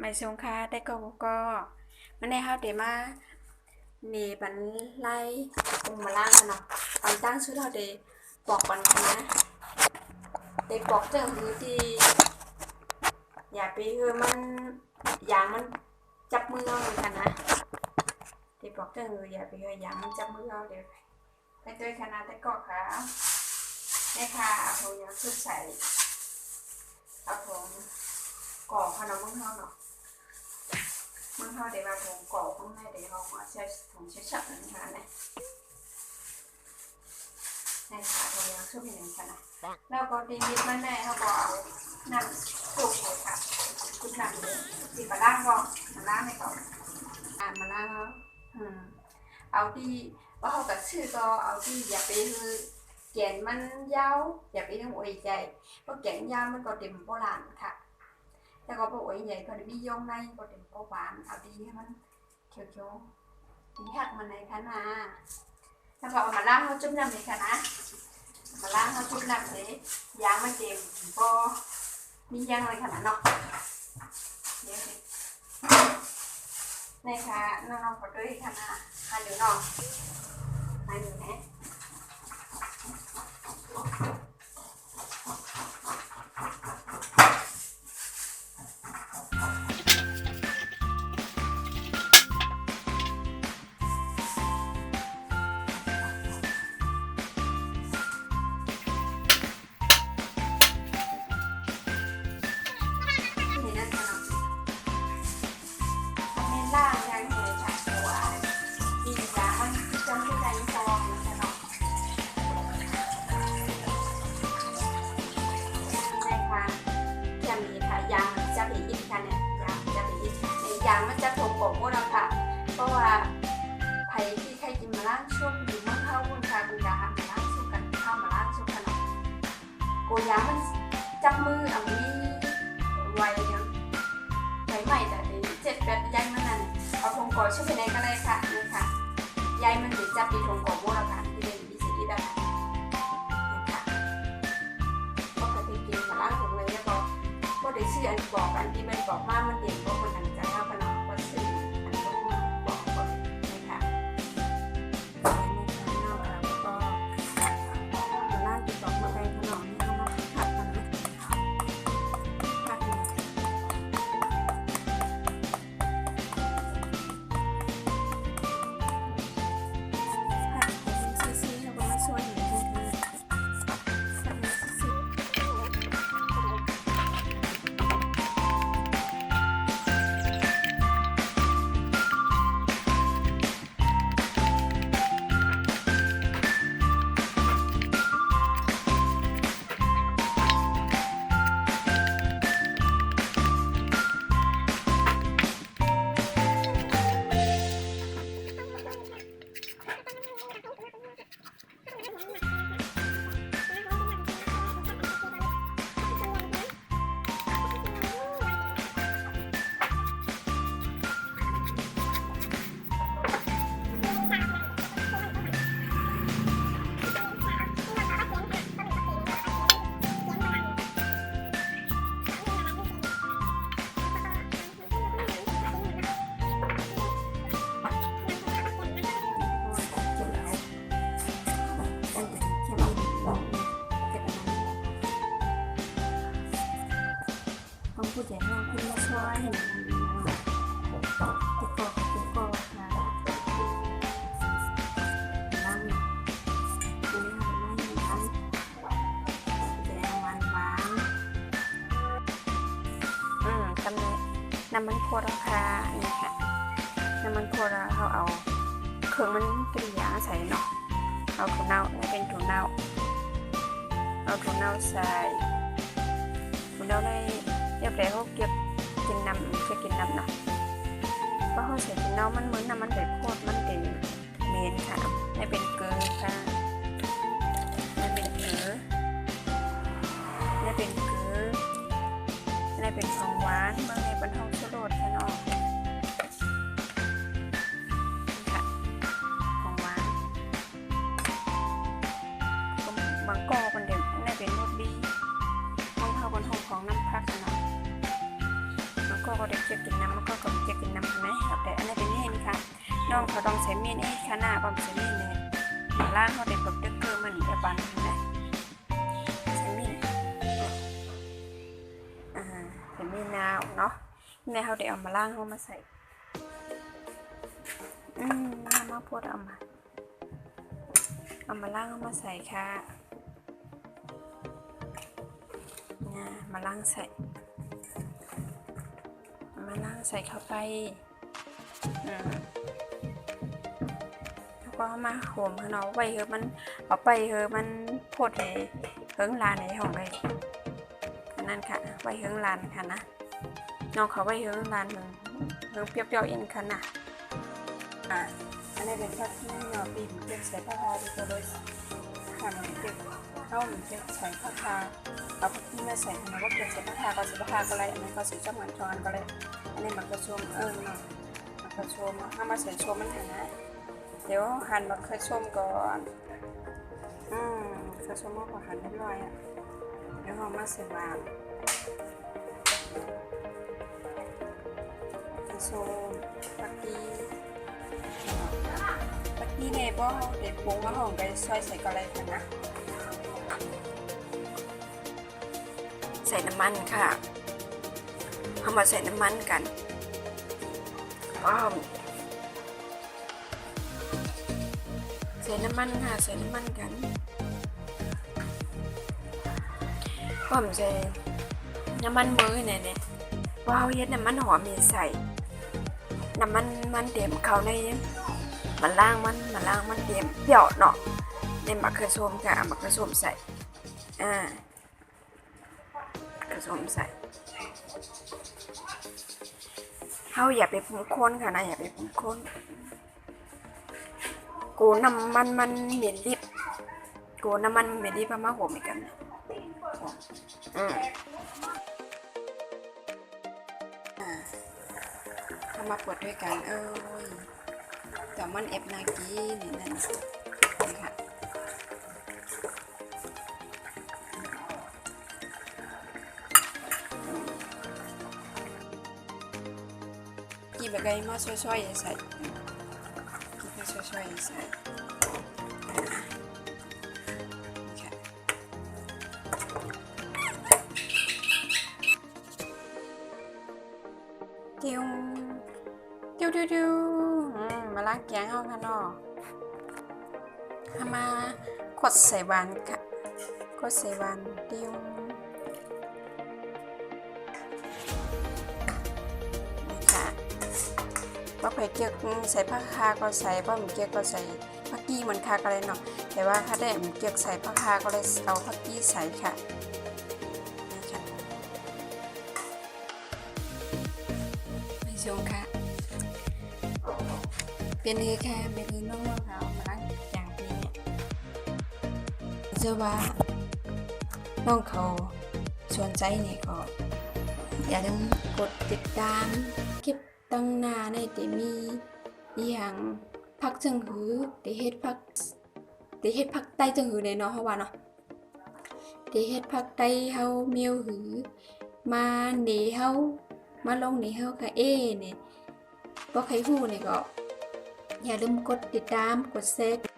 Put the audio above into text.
ไม่ชงค่ะแต่ก็มันได้เฮาได้มานี่มันไล่ปรุงมาล่างกันเนาะตอนตั้งชื่อเราได้บอกก่อนนะได้บอกจังคือที่อย่าไปมันอย่างมันจับมือเอาเหมือนกันนะได้บอกจังอย่าไปอย่างมันจับมือเอาเดี๋ยวไปด้วยคณะแต่ก็ค่ะได้ค่ะเอาผงยาสุดใส่เอาผงก่อขนมมึงเฮาเนาะมึงเฮาได้ว่าผงก่อข้างในได้เฮาใช้ผงชัดๆนะคะเนี่ยในขาผงยาสุดเป็นอย่างนั้นนะแล้วก็ดีมิดมันแน่เขาบอกเอาน้ำสุกเลยค่ะคุณน้ำเลยสีมาล้างก่อนมาล้างให้ก่อนมาล้างแล้วเอาที่ว่าเขากับชื่อก็เอาที่อย่าไปคือแกนมันยาวอย่าไปต้องอวยใจเพราะแกนยาวมันก็เต็มโบราณค่ะแต่ก็พออวยใหญ่ก็มีย่องในก็เต็มโบราณเอาดีให้มันเขียวๆดีหักมันในขนาดแล้วก็เอามาล้างเขาจุ่มน้ำในขนาดมาล้างเขาจุ่มน้ำเลยยางมันเต็มก็มียางอะไรขนาดเนาะเดี๋ยวนี่ค่ะน้องๆก็ด้วยขนาดให้ดูน้องให้ดูนะยางมันจะถมกบแล้วค่ะเพราะว่าไผ่ที่ใครกินมาล่างช่วงอยู่มั่งเข้าวุ่นชาบุญยามาล่างสู้กันเข้ามาล่างสู้กันโกยามันจับมืออันนี้ไวเนี่ยไผ่ใหม่แต่เจ็ดแบบใยมันนั่นเอาถงกบช่วยไปไหนก็เลยค่ะนี่ค่ะใยมันจะจับปีถงกบแล้วค่ะที่เป็นวิสีดำนี่ค่ะก็เคยกินมาล่างถึงเลยแล้วก็ได้ชื่ออันบอกอันที่มันบอกว่ามันเด่นก็คนนั้นจะเท่ากันเนาะก็ชื่ออันต้องบอกก่อนนะคะก็มาล่างติดต่อมาไปขนมนี่มาผัดกันนะผัดเลยผัดซีๆแล้วก็มาช่วยหนูผู้ใหญ่ห้องคุณมาช่วยติดต่อค่ะนั่งดูนี่ค่ะไม่มีอันแดงมันหวานตำแหน่งน้ำมันโคราคานี่ค่ะน้ำมันโคราเขาเอาเครื่องมันเป็นยาใส่เนาะเอาถั่วเน่าเป็นถั่วเน่าเอาถั่วเน่าใส่ถั่วเน่าได้เดี๋ยวเขาเก็บกินน้ำจะกินน้ำเนาะเพราะเขาใส่กินน้ำมันเหมือนน้ำมันแบบโคตรมันเป็นเมนค่ะไม่เป็นเกลือค่ะไม่เป็นเกลือไม่เป็นเกลือไม่เป็นของหวานเมื่อในบรรเทาโซโลดค่ะเนาะค่ะของหวานบางกอมันเด็ดไม่เป็นรสดีบางเท่าบางห้องของน้ำพักเนาะ ก็เด็กจะกินน้ำมันก็จะกินน้ำไหมครับแต่อันนี้เป็นเห็นค่ะน้องเขาต้องใช้มีดให้ขนาดความใช้มีดเลยมาล่างเขาเด็กแบบเด็กเกินมันจะบานนะใช้มีดใช้มีดนาวเนาะในเขาเด็กเอามาล่างเขามาใส่มาพูดเอามาล่างเอามาใส่ค่ะมาล่างใส่เข้าไปแล้วก็มาโหมเขาเนาะไว้มันเอาไปมันโพดให้เฮิงลานในห้องเลยนั่นค่ะไว้เฮิงลานค่ะนะน้องเขาไว้เฮิงลานเฮิงเปรี้ยวๆอินค่ะนะอันนี้เป็นผักที่เราปีนเก็บใส่ผ้าห่อไปโดยทำเก็บเข้าหรือเก็บใส่ผ้าห่อเอาผักที่มาใส่ทำไมว่าเก็บใส่ผ้าห่อก็ใส่ผ้าห่อก็เลยอันนี้ก็ใส่จ้าหมันช้อนก็เลยอันนี้มันกระชมมันกระชมถ้ามาใส่ชมมันเห็นนะเดี๋ยวหั่นมันกระชมก่อนกระชมมากกว่าหั่นเรียบร้อยอ่ะเดี๋ยวเรามาใส่วางกระชมผักกีเนี่ยก็เด็ดปุ้งว่าหอมไปซอยใส่ก็เลยค่ะนะใส่น้ำมันค่ะเอามาใส่น้ำมันกันใส่น้ำมันค่ะใส่น้ำมันกันผมใส่น้ำมันมือเนี่ยว้าวเย็ดน้ำมันหอมมีใส่น้ำมันเต็มเขาในมันล่างมันเต็มเปรี้ยวเนาะในมะเขือส้มค่ะมะเขือส้มใส่กระส้มใส่เขาอย่าไปพุ่งค้นค่ะนะอย่าไปพุ่งค้นกูน้ำมันเหม็นดิบกูน้ำมันเหม็นดิบมาโหมอีกกันทำมาเปิดด้วยกันแต่มันเอฟนากีนี่นั่นค่ะกี่แบบไงมาช่วยๆใส่กี่ไปช่วยๆใส่ติ้วมาล้างแกงเอาค่ะเนาะทำมาขดใส่วานค่ะขดใส่วานติ้วนี่ค่ะว่าไผ่เกี๊ยวใส่ผักคาก็ใส่ป้าหมูเกี๊ยวก็ใส่ผักกี้เหมือนคาก็เลยเนาะแต่ว่าถ้าได้หมูเกี๊ยวใส่ผักคาก็เลยเอาผักกี้ใส่ค่ะนี่ค่ะไม่ชงค่ะเป็นเลยค่ะเป็นเลยน้องเขามาล้างอย่างนี้เนี่ยเชื่อว่าน้องเขาสนใจเนี่ยก็อย่าลืมกดติดตามคลิปตั้งหน้าในที่มีอย่างพักจังหือที่เฮ็ดพักใต้จังหือในเนาะเฮาว่าเนาะที่เฮ็ดพักใต้เฮาเมียวหือมาหนีเฮามาลงหนีเฮาค่ะเนี่ยบ่ใครฮู้นี่ก็อย่าลืมกดติดตามกดแชร์